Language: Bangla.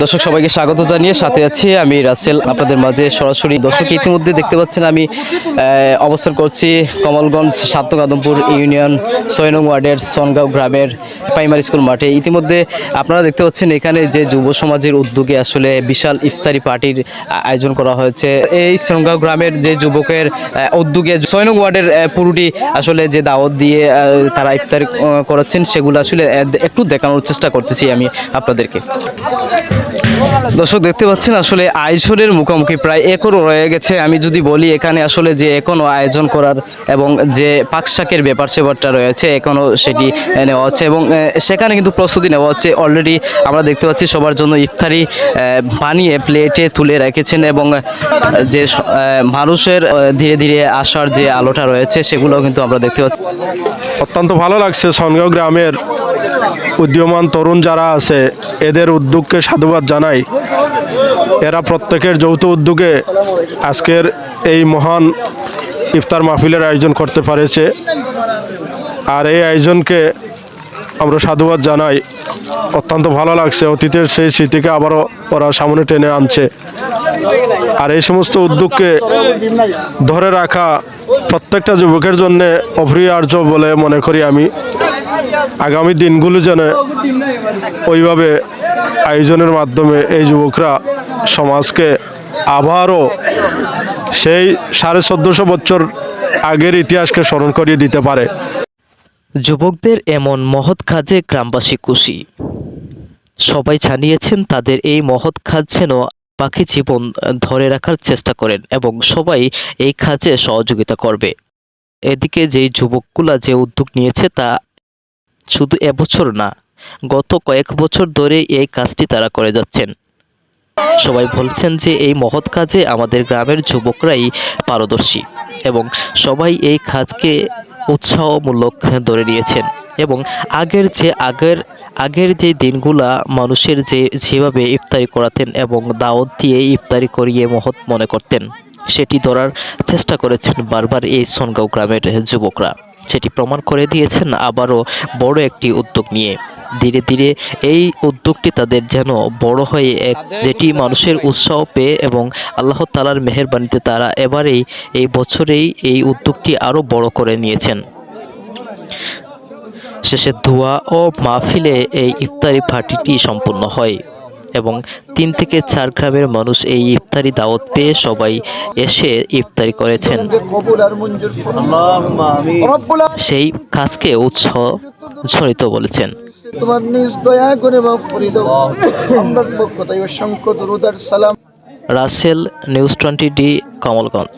দর্শক সবাইকে স্বাগত জানিয়ে সাথে আছি আমি রাসেল আপনাদের মাঝে সরাসরি। দর্শক ইতিমধ্যে দেখতে পাচ্ছেন আমি অবস্থান করছি কমলগঞ্জ ৭ নং আদমপুর ইউনিয়ন ৬ নং ওয়ার্ডের সনগাঁও গ্রামের প্রাইমারি স্কুল মাঠে। ইতিমধ্যে আপনারা দেখতে পাচ্ছেন এখানে যে যুব সমাজের উদ্যোগে আসলে বিশাল ইফতারি পার্টির আয়োজন করা হয়েছে। এই সনগাঁও গ্রামের যে যুবকের উদ্যোগে ৬ নং ওয়ার্ডের পুরোটি আসলে যে দাওয়াত দিয়ে তারা ইফতারি করাচ্ছেন সেগুলো আসলে একটু দেখানোর চেষ্টা করতেছি আমি আপনাদেরকে। দর্শক দেখতে পাচ্ছেন আসলে আয়োজনের মুখোমুখি প্রায় একরও রয়ে গেছে। আমি যদি বলি এখানে আসলে যে এখনও আয়োজন করার এবং যে পাকশাকের ব্যাপার সেবারটা রয়েছে এখনও সেটি নেওয়া হচ্ছে এবং সেখানে কিন্তু প্রস্তুতি নেওয়া হচ্ছে। অলরেডি আমরা দেখতে পাচ্ছি সবার জন্য ইফতারি বানিয়ে প্লেটে তুলে রেখেছেন এবং যে মানুষের ধীরে ধীরে আসার যে আলোটা রয়েছে সেগুলোও কিন্তু আমরা দেখতে পাচ্ছি। অত্যন্ত ভালো লাগছে সনগাঁও গ্রামের উদীয়মান তরুণ যারা আছে এদের উদ্যোগকে সাধুবাদ জানাই। এরা প্রত্যেকের যৌথ উদ্যোগে আজকের এই মহান ইফতার মাহফিলের আয়োজন করতে পেরেছে। আর এই আয়োজনকে আমরা সাধুবাদ জানাই। অত্যন্ত ভালো লাগছে, অতীতের সেই স্মৃতিকে আবারও ওরা সামনে টেনে আনছে। আর এই সমস্ত উদ্যোগকে ধরে রাখা প্রত্যেকটা যুবকের জন্য অপরিহার্য বলে মনে করি আমি। আগামী দিনগুলো যেন ওইভাবে আয়োজনের মাধ্যমে এই যুবকরা সমাজকে আবারও সেই ১৪৫০ বছর আগের ইতিহাসকে স্মরণ করিয়ে দিতে পারে। যুবকদের এমন মহৎ কাজে গ্রামবাসী খুশি। সবাই জানিয়েছেন তাদের এই মহৎ কাজ যেন বাকি জীবন ধরে রাখার চেষ্টা করেন এবং সবাই এই কাজে সহযোগিতা করবে। এদিকে যেই যুবকগুলা যে উদ্যোগ নিয়েছে তা শুধু এবছর না, গত কয়েক বছর ধরে এই কাজটি তারা করে যাচ্ছেন। সবাই বলছেন যে এই মহৎ কাজে আমাদের গ্রামের যুবকরাই পারদর্শী এবং সবাই এই কাজকে উৎসাহমূলক ধরে নিয়েছেন এবং আগের যে দিনগুলা মানুষের যেভাবে ইফতারি করাতেন এবং দাওয়াত দিয়ে ইফতারি করিয়ে মহৎ মনে করতেন সেটি ধরার চেষ্টা করেছেন বারবার এই সনগাঁও গ্রামের যুবকরা। সেটি প্রমাণ করে দিয়েছেন আবারও বড় একটি উদ্যোগ নিয়ে। ধীরে ধীরে এই উদ্যোগটি তাদের যেন বড় হয়ে যেটি মানুষের উৎসাহ পেয়ে এবং আল্লাহ তাআলার মেহেরবানিতে তারা এবারেই এই বছরেই এই উদ্যোগটি আরও বড় করে নিয়েছেন। শেষে দোয়া ও মাহফিলে এই ইফতারি পার্টিটি সম্পূর্ণ হয় এবং ৩ থেকে ৪ গ্রামের মানুষ এই ইফতারি দাওয়াত পেয়ে সবাই এসে ইফতারি করেছেন। সেই কাজকে উৎসাহ ঝরিত বলেছেন। তোমার নিজ দয়া করে মাফ করে দাও। আমরার পক্ষ থেকে অসংখ্য দরুদ আর সালাম। Rasel, news 20D, Kamalganj.